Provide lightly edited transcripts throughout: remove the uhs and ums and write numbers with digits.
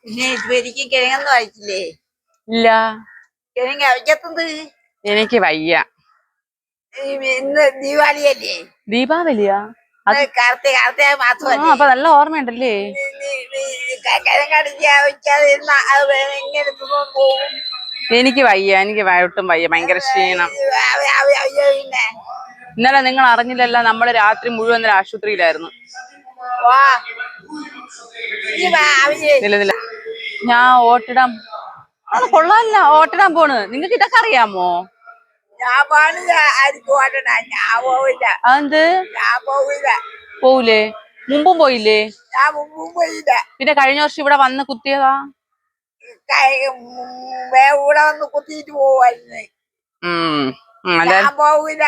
പിന്നെ ഇതുവരെയ്ക്ക് കിഴങ്ങൊന്നും അയച്ചില്ലേ? ഇല്ല. കിഴങ്ങ് അയക്കത്തത് എനിക്ക് വയ്യ. ഇന്ന് ദീപാവലിയല്ലേ? ദീപാവലിയാ? കാർത്തിക മാസമല്ലേ? അപ്പൊ നല്ല ഓർമ്മയുണ്ടല്ലേ? കിഴങ്ങടിച്ച് അയക്കാതെ എങ്ങനെ പോകും? എനിക്ക് വയ്യ, എനിക്ക് ഒട്ടും വയ്യ, ഭയങ്കര ക്ഷീണം. പിന്നെ ഇന്നലെ നിങ്ങൾ അറിഞ്ഞില്ലല്ലോ, നമ്മള് രാത്രി മുഴുവൻ ആശുപത്രിയിലായിരുന്നു. ഞാൻ ഓട്ടിടാൻ കൊള്ളാല്ല, ഓട്ടിടാൻ പോണ്. നിങ്ങൾക്ക് ഇതൊക്കെ അറിയാമോ? ഞാൻ പാടില്ല, ആർക്കും ഓടണ്ട. ഞാൻ പോവില്ല. അതെന്ത്? ഞാൻ പോവില്ല. പോവൂലേ? മുമ്പും പോയില്ലേ? ഞാൻ മുമ്പും പോയില്ല. പിന്നെ കഴിഞ്ഞ വർഷം ഇവിടെ വന്ന് കുത്തിയതാ. ഇവിടെ വന്ന് കുത്തിയിട്ട് പോവായിരുന്നു. ഞാൻ പോവില്ല.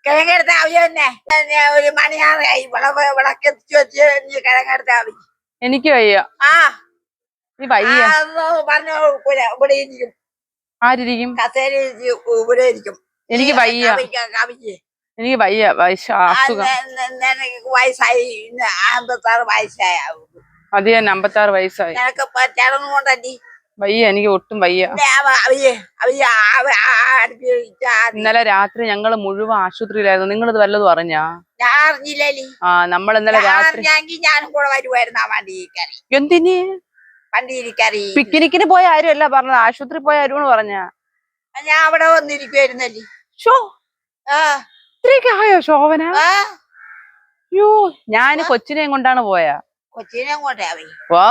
കിഴങ്ങെടുത്ത ആവശ്യം തന്നെ ഒരു മണിയാറായി. വിളക്ക് എത്തിച്ചു വെച്ച് കിഴങ്ങെടുത്ത ആവശ്യം. എനിക്ക് വയ്യ. പറഞ്ഞു ഇവിടെ ഇരിക്കും. ആരിരിക്കും? കസേര ഇവിടെ ഇരിക്കും. എനിക്ക് വയ്യ, എനിക്ക് വയ്യ. വയസ്സായി, 56 വയസ്സായ. അത് തന്നെ, 56 വയസ്സായി. നിനക്ക് ചേർന്നുകൊണ്ടല്ലേ? വയ്യ, എനിക്ക് ഒട്ടും വയ്യ. ഇന്നലെ രാത്രി ഞങ്ങള് മുഴുവൻ ആശുപത്രിയിലായിരുന്നു. നിങ്ങളിത് വല്ലതും അറിഞ്ഞാ? ഞാൻ അറിഞ്ഞില്ലേ. നമ്മൾ ഇന്നലെ രാത്രി ഞാനും കൂടെ വരുമായിരുന്നു ആ വണ്ടിക്കറി. എന്തിന്? വണ്ടിക്കറി പിക്നിക്കിന് പോയ ആരുമല്ല പറഞ്ഞത്, ആശുപത്രി പോയ ആരും പറഞ്ഞ. ഞാൻ അവിടെ വന്നിരിക്കുവായിരുന്നല്ലേ. ഇത്രയൊക്കെയായോ ശോഭന? അയ്യോ, ഞാന് കൊച്ചിനെയും കൊണ്ടാണ് പോയാ. കൊച്ചിനെ കൊണ്ടേ ഓ,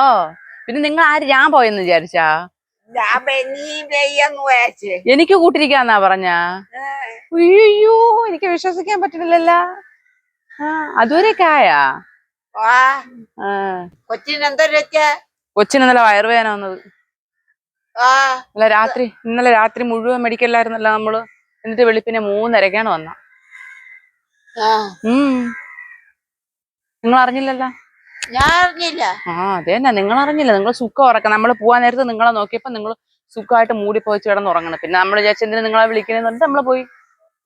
പിന്നെ നിങ്ങൾ ആര്? ഞാൻ പോയെന്ന് വിചാരിച്ചാ? എനിക്ക് കൂട്ടിരിക്കാന്നാ പറഞ്ഞ? അയ്യോ, എനിക്ക് വിശ്വസിക്കാൻ പറ്റുന്നില്ലല്ലോ. അതുവരെയൊക്കെ ആയാ? കൊച്ചിന് ഇന്നലെ വയറുവേദന വന്നത്. ഇന്നലെ രാത്രി മുഴുവൻ മെഡിക്കലായിരുന്നല്ലോ നമ്മള്. എന്നിട്ട് വെളുപ്പിനെ 3:30 വന്ന. നിങ്ങൾ അറിഞ്ഞില്ലല്ലോ? ഞാൻ അറിഞ്ഞില്ല. അതന്നെ, നിങ്ങൾ അറിഞ്ഞില്ല. നിങ്ങൾ സുഖം ഉറക്കാം. നമ്മള് പോവാൻ നേരത്ത് നിങ്ങളെ നോക്കിയപ്പോ നിങ്ങൾ സുഖമായിട്ട് മൂടി പോയി കിടന്നുറങ്ങണം. പിന്നെ നമ്മൾ വിചാരിച്ച എന്തിനാ നിങ്ങളെ വിളിക്കണെന്ന് പറഞ്ഞിട്ട് നമ്മള് പോയി.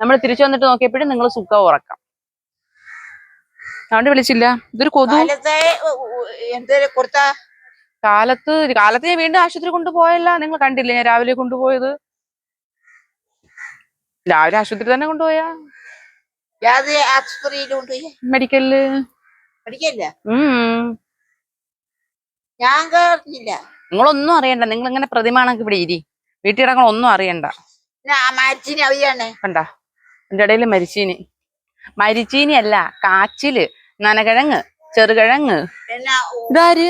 നമ്മൾ തിരിച്ചു വന്നിട്ട് നോക്കിയപ്പോഴും നിങ്ങൾ സുഖം ഉറക്കാം. അതുകൊണ്ട് വിളിച്ചില്ല. ഇതൊരു കൊതു. കാലത്ത് ഞാൻ വീണ്ടും ആശുപത്രി കൊണ്ടുപോയല്ല. നിങ്ങൾ കണ്ടില്ലേ ഞാൻ രാവിലെ കൊണ്ടുപോയത്? രാവിലെ ആശുപത്രി തന്നെ കൊണ്ടുപോയാ. മെഡിക്കലില്. നിങ്ങളൊന്നും അറിയണ്ട. നിങ്ങൾ ഇങ്ങനെ പ്രതിമാണക്ക് ഇവിടെ ഇരി. വീട്ടിൽ കിടക്കണം, ഒന്നും അറിയണ്ട. കണ്ട എന്റെ ഇടയില് മരിച്ചീനി അല്ല, കാച്ചില്, നനകിഴങ്ങ്, ചെറുകിഴങ്ങ്. ഇതാര്?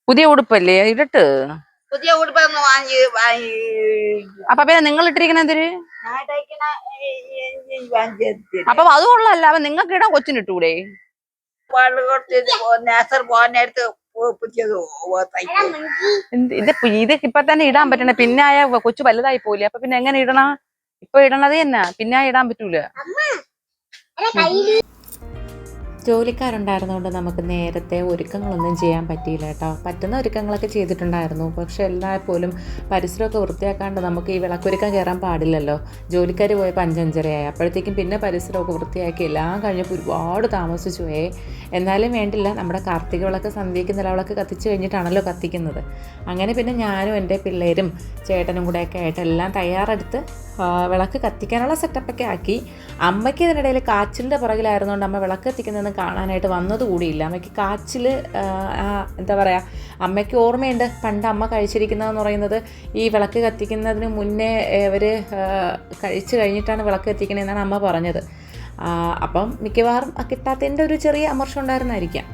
പുതിയ ഉടുപ്പല്ലേ ഇടട്ട്? പുതിയ ഉടുപ്പൊന്ന് വാങ്ങി. അപ്പൊ പിന്നെ നിങ്ങൾ ഇട്ടിരിക്കണ എന്തിന്? അപ്പൊ അത് കൊള്ളല്ല. അപ്പൊ നിങ്ങൾക്ക് ഇടാൻ കൊച്ചിന് ഇട്ടൂടെ? ഇതൊക്കെ ഇപ്പൊ തന്നെ ഇടാൻ പറ്റണേ. പിന്നെ ആയ കൊച്ചു വലുതായി പോയില്ലേ. അപ്പൊ പിന്നെ എങ്ങനെ ഇടണ? ഇപ്പൊ ഇടണത് തന്നെ, പിന്നെ ഇടാൻ പറ്റൂല. ജോലിക്കാരുണ്ടായിരുന്നതുകൊണ്ട് നമുക്ക് നേരത്തെ ഒരുക്കങ്ങളൊന്നും ചെയ്യാൻ പറ്റിയില്ല കേട്ടോ. പറ്റുന്ന ഒരുക്കങ്ങളൊക്കെ ചെയ്തിട്ടുണ്ടായിരുന്നു. പക്ഷെ എല്ലായ്പ്പോഴും പരിസരമൊക്കെ വൃത്തിയാക്കാണ്ട് നമുക്ക് ഈ വിളക്കൊരുക്കാൻ കയറാൻ പാടില്ലല്ലോ. ജോലിക്കാർ പോയപ്പോൾ 5-5:30 അപ്പോഴത്തേക്കും പിന്നെ പരിസരമൊക്കെ വൃത്തിയാക്കി എല്ലാം കഴിഞ്ഞപ്പോൾ ഒരുപാട് താമസിച്ചു പോയേ. എന്നാലും വേണ്ടില്ല, നമ്മുടെ കാർത്തിക വിളക്ക് സന്ധ്യയ്ക്ക് നിലവിളക്ക് കത്തിച്ച് കഴിഞ്ഞിട്ടാണല്ലോ കത്തിക്കുന്നത്. അങ്ങനെ പിന്നെ ഞാനും എൻ്റെ പിള്ളേരും ചേട്ടനും കൂടെയൊക്കെ ആയിട്ട് എല്ലാം തയ്യാറെടുത്ത് വിളക്ക് കത്തിക്കാനുള്ള സെറ്റപ്പൊക്കെ ആക്കി. അമ്മയ്ക്ക് ഇതിനിടയിൽ കാച്ചിലിൻ്റെ പുറകിലായിരുന്നുകൊണ്ട് അമ്മ വിളക്ക് കത്തിക്കുന്നതെന്ന് കാണാനായിട്ട് വന്നതുകൂടിയില്ല. അമ്മയ്ക്ക് കാച്ചിൽ എന്താ പറയുക, അമ്മയ്ക്ക് ഓർമ്മയുണ്ട് പണ്ട് അമ്മ കഴിച്ചിരിക്കുന്നതെന്ന് പറയുന്നത് ഈ വിളക്ക് കത്തിക്കുന്നതിന് മുന്നേ അവർ കഴിച്ചു കഴിഞ്ഞിട്ടാണ് വിളക്ക് കത്തിക്കണതെന്നാണ് അമ്മ പറഞ്ഞത്. അപ്പം മിക്കവാറും കിട്ടാത്തതിൻ്റെ ഒരു ചെറിയ അമർഷം ഉണ്ടായിരുന്നായിരിക്കാം.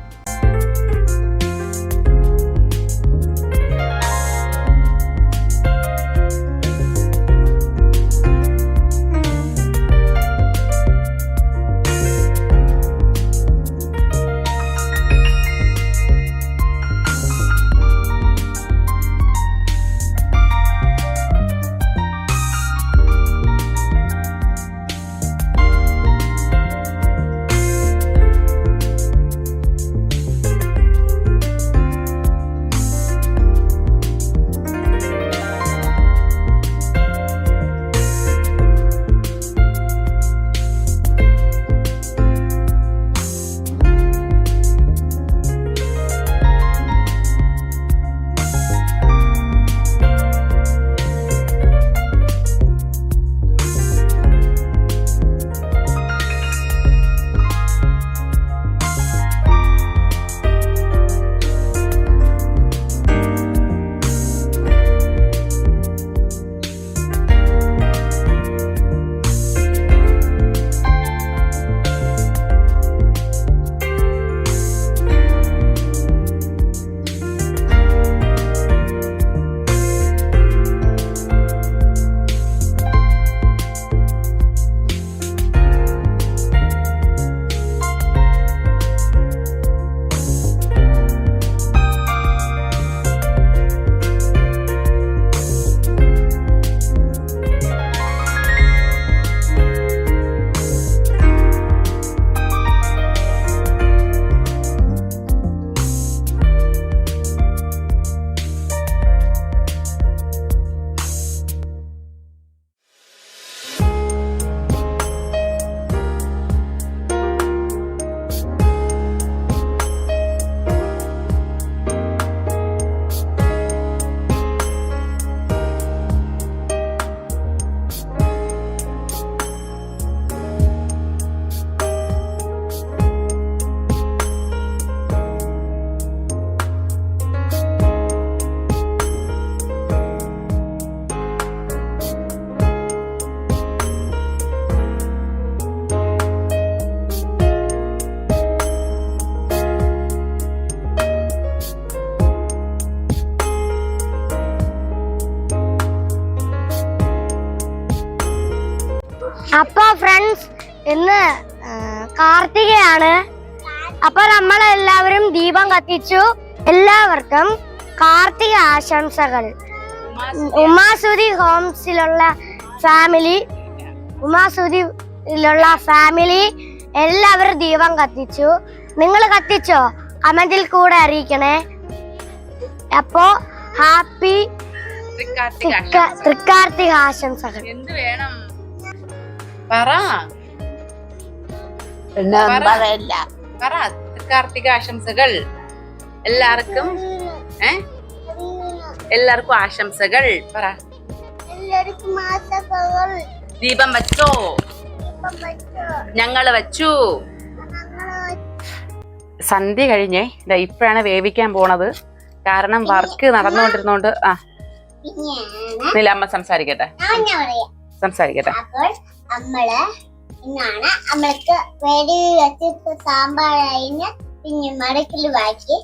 അപ്പൊ ഫ്രണ്ട്സ് ഇന്ന് കാർത്തികയാണ്. അപ്പൊ നമ്മളെല്ലാവരും ദീപം കത്തിച്ചു. എല്ലാവർക്കും കാർത്തിക ആശംസകൾ. ഉമാസുതി ഹോംസിലുള്ള ഫാമിലി എല്ലാവരും ദീപം കത്തിച്ചു. നിങ്ങൾ കത്തിച്ചോ? കമന്റിൽ കൂടെ അറിയിക്കണേ. അപ്പോ ഹാപ്പി തൃക്കാർത്തിക ആശംസകൾ. എന്ത് വേണം പറ പറയില്ല. പറ. തൃക്കാർത്തിക ആശംസകൾ എല്ലാവർക്കും. എല്ലാവർക്കും ആശംസകൾ പറ. ദീപം വച്ചോ? ഞങ്ങള് വച്ചു. സന്ധ്യ കഴിഞ്ഞേ ഇപ്പോഴാണ് വേവിക്കാൻ പോണത്. കാരണം വർക്ക് നടന്നുകൊണ്ടിരുന്നോണ്ട്. അമ്മ സംസാരിക്കട്ടെ. അപ്പോൾ നമ്മൾക്ക് വെടി വെച്ച് സാമ്പാറായിന് പിന്നെ മടക്കിൽ വാക്കി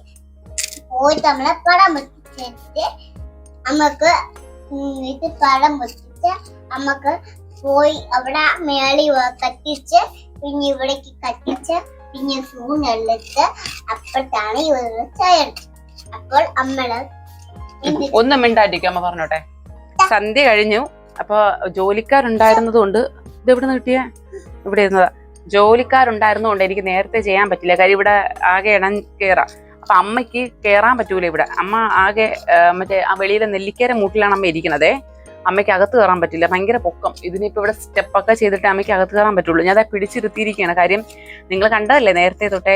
പോയിട്ട് നമ്മളെ പടം മുത്തിച്ചിട്ട് നമുക്ക് ഇത് പടം മുത്തിച്ച് നമുക്ക് പോയി അവിടെ മേളി കത്തിച്ച് പിന്നെ ഇവിടേക്ക് കത്തിച്ച് പിന്നെ സൂണെടുത്ത് അപ്പോഴാണ് ഇവരുടെ ചായ. അപ്പോൾ നമ്മള് ഒന്നും മിണ്ടായിരിക്കും. അമ്മ പറഞ്ഞോട്ടെ. സന്ധ്യ കഴിഞ്ഞു. അപ്പൊ ജോലിക്കാരുണ്ടായിരുന്നത് കൊണ്ട് ഇത് എവിടെ നിന്ന് കിട്ടിയ? ഇവിടെ ഇരുന്നതാ. ജോലിക്കാരുണ്ടായിരുന്നതുകൊണ്ട് എനിക്ക് നേരത്തെ ചെയ്യാൻ പറ്റില്ല. കാര്യം ഇവിടെ ആകെ ഇണം കയറാം. അപ്പൊ അമ്മയ്ക്ക് കയറാൻ പറ്റൂല ഇവിടെ. അമ്മ ആകെ മറ്റേ ആ വെളിയിലെ നെല്ലിക്കര മൂട്ടിലാണ് അമ്മ ഇരിക്കണതേ. അമ്മയ്ക്ക് അകത്ത് കയറാൻ പറ്റില്ല. ഭയങ്കര പൊക്കം. ഇതിനിപ്പോ ഇവിടെ സ്റ്റെപ്പൊക്കെ ചെയ്തിട്ട് അമ്മയ്ക്ക് അകത്ത് കയറാൻ പറ്റുള്ളൂ. ഞാൻ അത് പിടിച്ചിരുത്തിയിരിക്കുകയാണ്. കാര്യം നിങ്ങൾ കണ്ടതല്ലേ നേരത്തെ തൊട്ടേ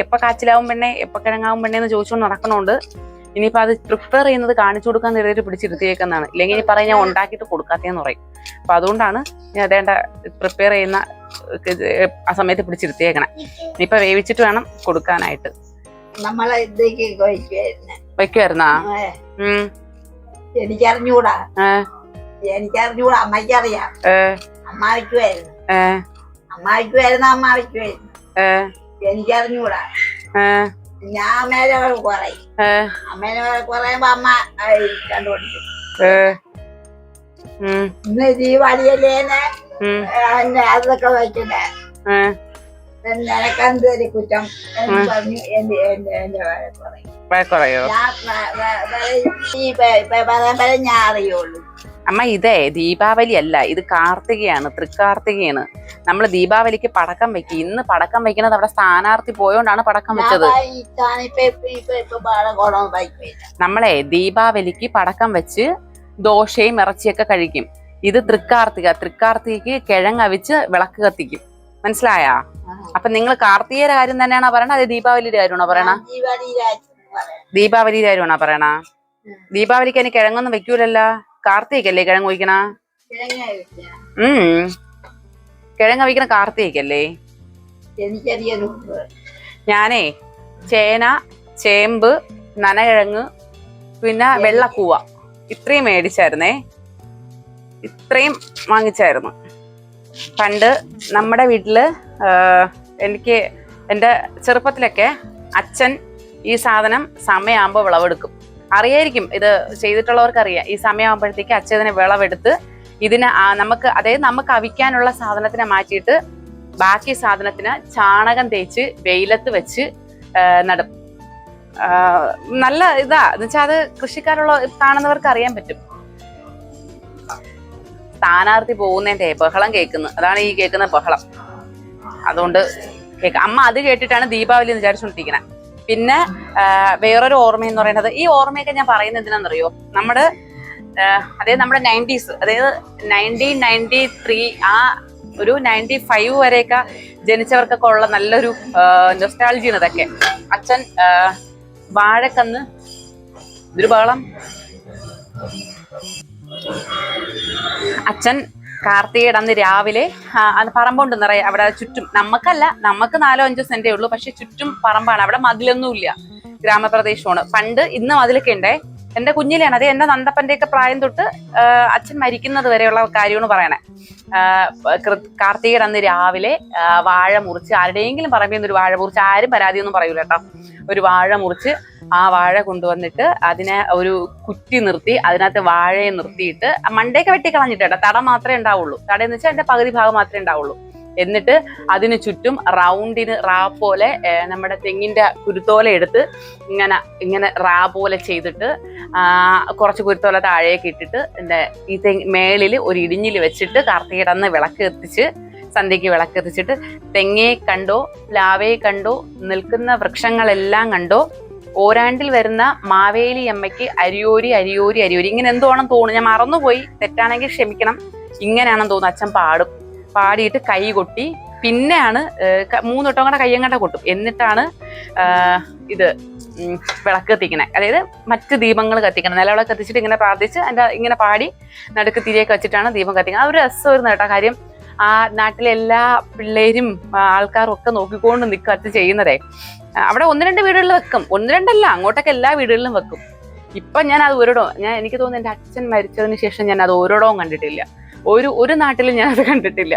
എപ്പോ കാച്ചിലാവും പെണ്ണെ എപ്പോ കിഴങ്ങാവും പെണ്ണെ എന്ന് ചോദിച്ചുകൊണ്ട് നടക്കണോണ്ട് ഇനിയിപ്പോ അത് പ്രിപ്പയർ ചെയ്യുന്നത് കാണിച്ചു കൊടുക്കാൻ നേരിട്ട് പിടിച്ചിരുത്തിയേക്കുന്നതാണ്. ഇല്ലെങ്കിൽ ഇനി പറയും ഞാൻ ഉണ്ടാക്കിയിട്ട് കൊടുക്കാത്തേന്ന് പറയും. അപ്പൊ അതുകൊണ്ടാണ് ഞാൻ അതേണ്ട പ്രിപ്പയർ ചെയ്യുന്ന ആ സമയത്ത് പിടിച്ചിരുത്തിയേക്കണേ. ഇനിയിപ്പൊ വേവിച്ചിട്ട് വേണം കൊടുക്കാനായിട്ട്. നമ്മളെ ഇതേക്ക് വയ്ക്കുവായിരുന്നാ? എനിക്കറിഞ്ഞൂടാ. അമ്മയ്ക്കറിയാം. അമ്മ വയ്ക്കുമായിരുന്നു. അമ്മ വയ്ക്കുമായിരുന്നു. എനിക്കറിഞ്ഞൂടാ. ഞാൻ അമ്മേനെ കുറയും. അമ്മേനെ കുറയുമ്പോ അമ്മ കണ്ടുപിടിക്കും. ഇന്ന് ദീപാവലിയല്ലേ അതൊക്കെ വയ്ക്കണ്ടേ? നിനക്കെന്തൊരു കുറ്റം എന്ന് പറഞ്ഞു എന്റെ പറയോ? ഞാൻ അറിയുള്ളൂ. അമ്മ ഇതേ ദീപാവലി അല്ല, ഇത് കാർത്തികയാണ്, തൃക്കാർത്തികയാണ്. നമ്മൾ ദീപാവലിക്ക് പടക്കം വെക്കും. ഇന്ന് പടക്കം വെക്കുന്നത് അവിടെ സ്ഥാനാർത്ഥി പോയോണ്ടാണ് പടക്കം വെച്ചത്. നമ്മളെ ദീപാവലിക്ക് പടക്കം വെച്ച് ദോശയും ഇറച്ചിയൊക്കെ കഴിക്കും. ഇത് തൃക്കാർത്തിക. തൃക്കാർത്തികക്ക് കിഴങ്ങവിച്ച് വിളക്ക് കത്തിക്കും. മനസ്സിലായാ? അപ്പൊ നിങ്ങൾ കാർത്തികയുടെ കാര്യം തന്നെയാണോ പറയണ? അത് ദീപാവലിയുടെ കാര്യമാണോ പറയണ? ദീപാവലിയുടെ കാര്യമാണോ പറയണ? ദീപാവലിക്ക് അതിന് കിഴങ്ങൊന്നും വെക്കൂലല്ലോ. കാർത്തികല്ലേ കിഴങ്ങ് വയ്ക്കണ? കിഴങ്ങ് വയ്ക്കണ കാർത്തികല്ലേ? ഞാനേ ചേന, ചേമ്പ്, നനകിഴങ്ങ്, പിന്നെ വെള്ളക്കൂവ ഇത്രയും മേടിച്ചായിരുന്നേ. ഇത്രയും വാങ്ങിച്ചായിരുന്നു. പണ്ട് നമ്മുടെ വീട്ടില് എനിക്ക് എൻ്റെ ചെറുപ്പത്തിലൊക്കെ അച്ഛൻ ഈ സാധനം സമയമാകുമ്പോൾ വിളവെടുക്കും. അറിയായിരിക്കും, ഇത് ചെയ്തിട്ടുള്ളവർക്ക് അറിയാം. ഈ സമയമാകുമ്പോഴത്തേക്ക് അച്ഛൻ ഇതിനെ വിളവെടുത്ത് ഇതിന് നമുക്ക് അവിക്കാനുള്ള സാധനത്തിനെ മാറ്റിയിട്ട് ബാക്കി സാധനത്തിന് ചാണകം തേച്ച് വെയിലത്ത് വെച്ച് നടും. നല്ല ഇതാ എന്ന് വെച്ചാൽ അത് കൃഷിക്കാരുള്ള കാണുന്നവർക്ക് അറിയാൻ പറ്റും. സ്ഥാനാർത്ഥി പോകുന്നതിന്റെ ബഹളം കേൾക്കുന്നു. അതാണ് ഈ കേൾക്കുന്ന ബഹളം. അതുകൊണ്ട് അമ്മ അത് കേട്ടിട്ടാണ് ദീപാവലി എന്ന് വിചാരിച്ചുകൊണ്ടിരിക്കുന്നത്. പിന്നെ വേറൊരു ഓർമ്മയെന്ന് പറയുന്നത്, ഈ ഓർമ്മയൊക്കെ ഞാൻ പറയുന്നത് എന്തിനാണെന്നറിയോ? നമ്മുടെ നമ്മുടെ 90s, അതായത് 1993 ആ ഒരു 95 വരെയൊക്കെ ജനിച്ചവർക്കൊക്കെ ഉള്ള നല്ലൊരു നൊസ്റ്റാൾജിയാണ് ഇതൊക്കെ. അച്ഛൻ വാഴക്കന്ന് ഇതൊരു ബഹളം. അച്ഛൻ കാർത്തികയുടെ അന്ന് രാവിലെ പറമ്പുണ്ട് നിറയെ. അവിടെ ചുറ്റും നമുക്ക് 4-5 സെന്റേ ഉള്ളൂ. പക്ഷെ ചുറ്റും പറമ്പാണ്. അവിടെ മതിലൊന്നും ഇല്ല, ഗ്രാമപ്രദേശമാണ്. പണ്ട് ഇന്ന് മതിലൊക്കെ ഉണ്ടേ, എന്റെ കുഞ്ഞിലെയാണ് അത് എന്റെ നന്ദപ്പന്റെയൊക്കെ പ്രായം തൊട്ട് അച്ഛൻ മരിക്കുന്നത് വരെയുള്ള കാര്യമാണ് പറയണേ. കാർത്തികയുടെ അന്ന് രാവിലെ വാഴ മുറിച്ച്, ആരുടെയെങ്കിലും പറമ്പിൽ നിന്ന് ഒരു വാഴ മുറിച്ച്, ആരും പരാതിയൊന്നും പറയൂല കേട്ടോ, ഒരു വാഴ മുറിച്ച് ആ വാഴ കൊണ്ടുവന്നിട്ട് അതിനെ ഒരു കുറ്റി നിർത്തി അതിനകത്ത് വാഴയെ നിർത്തിയിട്ട് മണ്ടയൊക്കെ വെട്ടി കളഞ്ഞിട്ട് കേട്ടോ, തട മാത്രമേ ഉണ്ടാവുള്ളൂ. തടയെന്ന് വെച്ചാൽ അതിന്റെ പകുതി ഭാഗം മാത്രമേ ഉണ്ടാവുള്ളൂ. എന്നിട്ട് അതിന് ചുറ്റും റൗണ്ടിന് റാ പോലെ നമ്മുടെ തെങ്ങിന്റെ കുരുത്തോല എടുത്ത് ഇങ്ങനെ റാ പോലെ ചെയ്തിട്ട് കുറച്ച് കുരുത്തോല താഴേക്ക് ഇട്ടിട്ട് ഈ മേളിൽ ഒരു ഇടിഞ്ഞിൽ വെച്ചിട്ട് കാർത്തികയുടെ അന്ന് വിളക്ക് കത്തിച്ച്, സന്ധ്യയ്ക്ക് വിളക്ക് കത്തിച്ചിട്ട് തെങ്ങേ കണ്ടോ, പ്ലാവേ കണ്ടോ, നിൽക്കുന്ന വൃക്ഷങ്ങളെല്ലാം കണ്ടോ, ഓരാണ്ടിൽ വരുന്ന മാവേലി അമ്മയ്ക്ക് അരിയോരി അരിയോരി അരിയോരി, ഇങ്ങനെ എന്തോണം തോന്നുന്നു, ഞാൻ മറന്നുപോയി, തെറ്റാണെങ്കിൽ ക്ഷമിക്കണം, ഇങ്ങനെയാണെന്ന് തോന്നുന്നു. അച്ഛൻ പാടിയിട്ട് കൈ കൊട്ടി, പിന്നെയാണ് 3 വട്ടം കൂടെ കയ്യങ്ങട്ട കൊട്ടും, എന്നിട്ടാണ് ഇത് വിളക്ക് കത്തിക്കണേ. അതായത് മറ്റ് ദീപങ്ങൾ കത്തിക്കണം. നിലവിളക്ക് കത്തിച്ചിട്ട് ഇങ്ങനെ പ്രാർത്ഥിച്ച് അതിന്റെ ഇങ്ങനെ പാടി നടുക്ക് തിരിയൊക്കെ വെച്ചിട്ടാണ് ദീപം കത്തിക്കുന്നത്. ആ ഒരു രസമായിരുന്നു കേട്ടോ. കാര്യം ആ നാട്ടിലെ എല്ലാ പിള്ളേരും ആൾക്കാരും ഒക്കെ നോക്കിക്കൊണ്ട് നിൽക്കും അത് ചെയ്യുന്നതേ. അവിടെ 1-2 വീടുകളിൽ വെക്കും, 1-2 അല്ല, അങ്ങോട്ടൊക്കെ എല്ലാ വീടുകളിലും വെക്കും. ഇപ്പൊ ഞാൻ അത് എനിക്ക് തോന്നുന്നു എന്റെ അച്ഛൻ മരിച്ചതിന് ശേഷം ഞാൻ അത് ഒരിടവും കണ്ടിട്ടില്ല. ഒരു നാട്ടിലും ഞാൻ അത് കണ്ടിട്ടില്ല.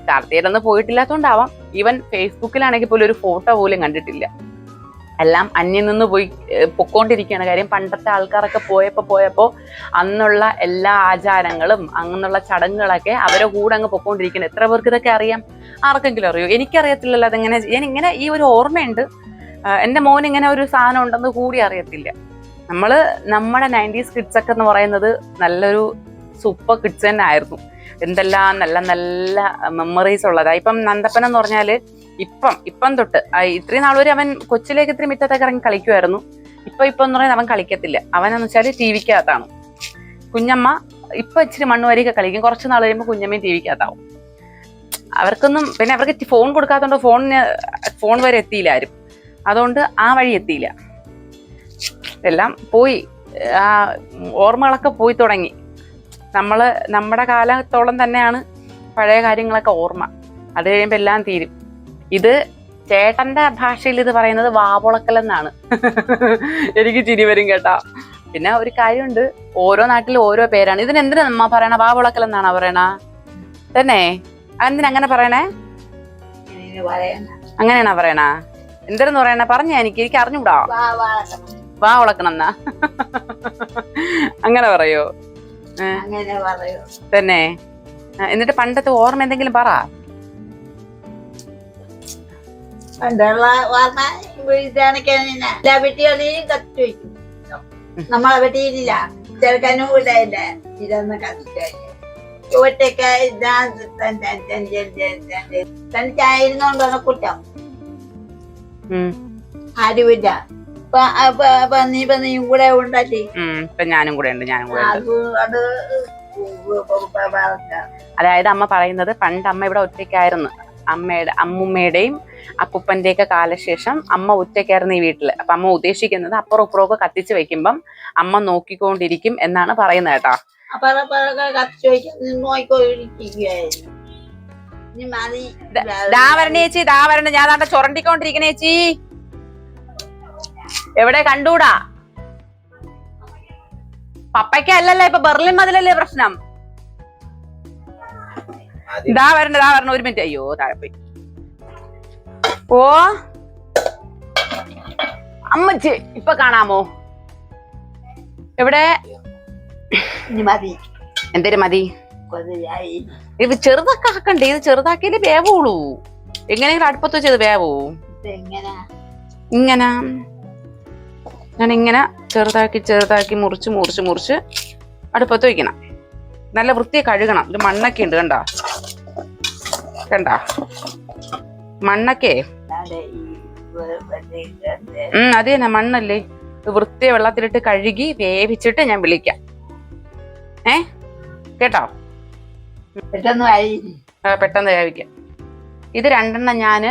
കാർത്തികേടൊന്നും പോയിട്ടില്ലാത്തതുകൊണ്ടാവാം. ഈവൻ ഫേസ്ബുക്കിലാണെങ്കിൽ പോലും ഒരു ഫോട്ടോ പോലും കണ്ടിട്ടില്ല. എല്ലാം അന്യം നിന്ന് പൊക്കോണ്ടിരിക്കുകയാണ്. കാര്യം പണ്ടത്തെ ആൾക്കാരൊക്കെ പോയപ്പോ അന്നുള്ള എല്ലാ ആചാരങ്ങളും അങ്ങനെയുള്ള ചടങ്ങുകളൊക്കെ അവരെ കൂടെ അങ്ങ് പൊക്കോണ്ടിരിക്കണം. എത്ര പേർക്ക് ഇതൊക്കെ അറിയാം? ആർക്കെങ്കിലും അറിയോ? എനിക്കറിയത്തില്ലല്ലോ അതെങ്ങനെ. ഞാനിങ്ങനെ ഈ ഒരു ഓർമ്മയുണ്ട്, എൻ്റെ മോൻ ഇങ്ങനെ ഒരു സാധനം ഉണ്ടെന്ന് കൂടി അറിയത്തില്ല. നമ്മുടെ 90s കിഡ്സ് ഒക്കെ എന്ന് പറയുന്നത് നല്ലൊരു സൂപ്പർ കിഡ്സ് തന്നെ ആയിരുന്നു. എന്തെല്ലാം നല്ല നല്ല മെമ്മറീസ് ഉള്ളതാ. ഇപ്പം നന്ദപ്പൻ എന്ന് പറഞ്ഞാല് ഇപ്പം തൊട്ട് ഇത്രയും നാൾ വരെ അവൻ കൊച്ചിലേക്ക് ഇത്രയും മുറ്റത്തൊക്കെ ഇറങ്ങി കളിക്കുമായിരുന്നു. ഇപ്പൊ എന്ന് പറയുന്നത് അവൻ കളിക്കത്തില്ല. അവനെന്ന് വെച്ചാല് ടി വിക്കകത്താണ്. കുഞ്ഞമ്മ ഇപ്പൊ ഇച്ചിരി മണ്ണുവരിയൊക്കെ കളിക്കും. കുറച്ച് നാൾ കഴിയുമ്പോൾ കുഞ്ഞമ്മയും ടി വിക്കകത്താവും. അവർക്കൊന്നും പിന്നെ അവർക്ക് ഫോൺ കൊടുക്കാത്തതുകൊണ്ട് ഫോൺ വരെ എത്തിയില്ല ആരും. അതുകൊണ്ട് ആ വഴി എത്തിയില്ല. എല്ലാം പോയി, ആ ഓർമ്മകളൊക്കെ പോയി തുടങ്ങി. നമ്മുടെ കാലത്തോളം തന്നെയാണ് പഴയ കാര്യങ്ങളൊക്കെ ഓർമ്മ. അത് കഴിയുമ്പോൾ എല്ലാം തീരും. ഇത് ചേട്ടന്റെ ഭാഷയിൽ ഇത് പറയുന്നത് വാവൊളക്കൽ എന്നാണ്. എനിക്ക് ചിരി വരും കേട്ടാ. പിന്നെ ഒരു കാര്യമുണ്ട്, ഓരോ നാട്ടിലും ഓരോ പേരാണ്. ഇതിനെന്തിനാ നമ്മ പറയണ? വാവൊളക്കൽ എന്നാണോ പറയണ? തന്നെ അതെന്തിനാ അങ്ങനെ പറയണേ? അങ്ങനെയാണോ പറയണ? എന്തിനെന്ന് പറയണ? പറഞ്ഞ എനിക്ക് അറിഞ്ഞൂടാ. വാ ഉളക്കണം എന്നാ അങ്ങനെ പറയോ? തന്നെ. എന്നിട്ട് പണ്ടത്തെ ഓർമ്മ എന്തെങ്കിലും പറ. നമ്മളെ പറ്റിയില്ല, ചെറുക്കനും കൂടെയില്ല, ഇതൊന്ന് കത്തിച്ചു തനിച്ചായിരുന്നോണ്ടാണ് കുറ്റം. ആരുമില്ല. നീയും കൂടെ ഉണ്ടല്ലേ? ഞാനും കൂടെ ഉണ്ട്. അതായത് അമ്മ പറയുന്നത് പണ്ട് അമ്മ ഇവിടെ ഒറ്റയ്ക്കായിരുന്നു. അമ്മുമ്മയുടെയും അപ്പൂപ്പന്റെയൊക്കെ കാലശേഷം അമ്മ ഒറ്റയ്ക്കായിരുന്നു ഈ വീട്ടില്. അപ്പൊ അമ്മ ഉദ്ദേശിക്കുന്നത് അപ്പുറം ഇപ്പുറമൊക്കെ കത്തിച്ച് വെക്കുമ്പം അമ്മ നോക്കിക്കൊണ്ടിരിക്കും എന്നാണ് പറയുന്നത് കേട്ടോ. ചേച്ചി വരണ, ഞാൻ അവിടെ ചുരണ്ടിക്കൊണ്ടിരിക്കണേ ചേച്ചി. എവിടെ കണ്ടൂടാ? പപ്പയ്ക്കല്ലല്ലോ ഇപ്പൊ ബെർലിൻ മതിലല്ലേ പ്രശ്നം. വരണ 1 മിനിറ്റ്. അയ്യോ താഴെ പോയി. ഓ അമ്മച്ചി ഇപ്പൊ കാണാമോ? എവിടെ? എന്തേലും മതി. ഇത് ചെറുതൊക്കെ ആക്കണ്ടേ? ഇത് ചെറുതാക്കിയാലേ വേവുള്ളൂ. എങ്ങനെയെങ്കിലും അടുപ്പത്ത് വെച്ചത് വേവൂ. ഇങ്ങനെ ഞാനിങ്ങനെ ചെറുതാക്കി മുറിച്ച് അടുപ്പത്ത് വയ്ക്കണം. നല്ല വൃത്തിയെ കഴുകണം. ഇത് മണ്ണൊക്കെ ഉണ്ട്, കണ്ട മണ്ണൊക്കെ. അത് തന്നെ മണ്ണല്ലേ. വൃത്തിയെ വെള്ളത്തിലിട്ട് കഴുകി വേവിച്ചിട്ട് ഞാൻ വിളിക്കാം. കേട്ടോ? പെട്ടെന്ന് വേവിക്കാം. ഇത് 2 ഞാന്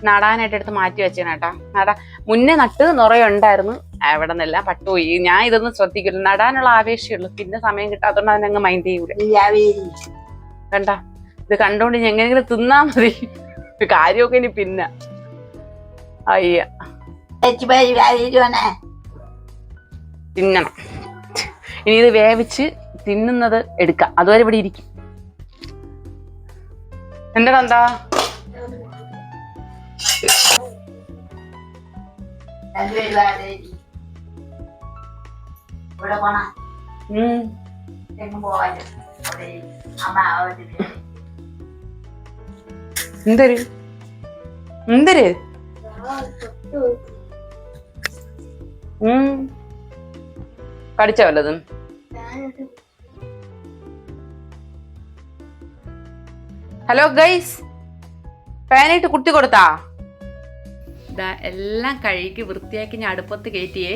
നടാനായിട്ട് എടുത്ത് മാറ്റി വെച്ചേനെ കേട്ടാ. മുന്നേ നട്ട് നിറയുണ്ടായിരുന്നു, അവിടെ നിന്നെല്ലാം പട്ടുപോയി. ഞാൻ ഇതൊന്നും ശ്രദ്ധിക്കില്ല. നടാനുള്ള ആവേശമുള്ളൂ, പിന്നെ സമയം കിട്ടാത്തോണ്ട് അതിനങ്ങ് മൈൻഡ് ചെയ്യൂല. കണ്ട ഇത് കണ്ടോണ്ട് ഞാൻ എങ്ങനെയെങ്കിലും തിന്നാ മതി. കാര്യമൊക്കെ ഇനി പിന്നെ തിന്നണം. ഇനി ഇത് വേവിച്ച് തിന്നുന്നത് എടുക്കാം. അതുവരെ ഇവിടെ ഇരിക്കും. എന്താ ഇവിടെ പോണ എങ്ങും പോവാല്ലോ. അമ്മ എന്തര് കടിച്ച വല്ലതും? ഹലോ ഗൈസ്, പാനായിട്ട് കുത്തി കൊടുത്താ? ഇതാ എല്ലാം കഴുകി വൃത്തിയാക്കി ഞാൻ അടുപ്പത്ത് കയറ്റിയേ.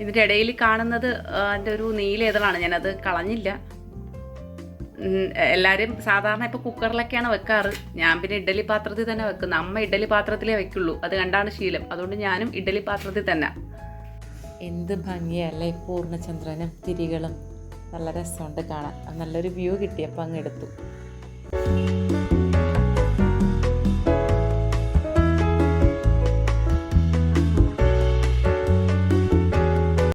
ഇതിൻ്റെ ഇടയിൽ കാണുന്നത് അതിൻ്റെ ഒരു നീല ഇതളാണ്, ഞാനത് കളഞ്ഞില്ല. എല്ലാവരും സാധാരണ ഇപ്പോൾ കുക്കറിലൊക്കെയാണ് വെക്കാറ്. ഞാൻ പിന്നെ ഇഡ്ഡലി പാത്രത്തിൽ തന്നെ വെക്കുന്നത്. അമ്മ ഇഡ്ഡലി പാത്രത്തിലേ വെക്കുള്ളൂ, അത് കണ്ടാണ് ശീലം. അതുകൊണ്ട് ഞാനും ഇഡ്ഡലി പാത്രത്തിൽ തന്നെ. എന്ത് ഭംഗിയല്ലേ പൂർണ്ണചന്ദ്രനും തിരികളും. നല്ല രസമുണ്ട് കാണാൻ. നല്ലൊരു വ്യൂ കിട്ടിയപ്പോൾ അങ്ങ് എടുത്തു.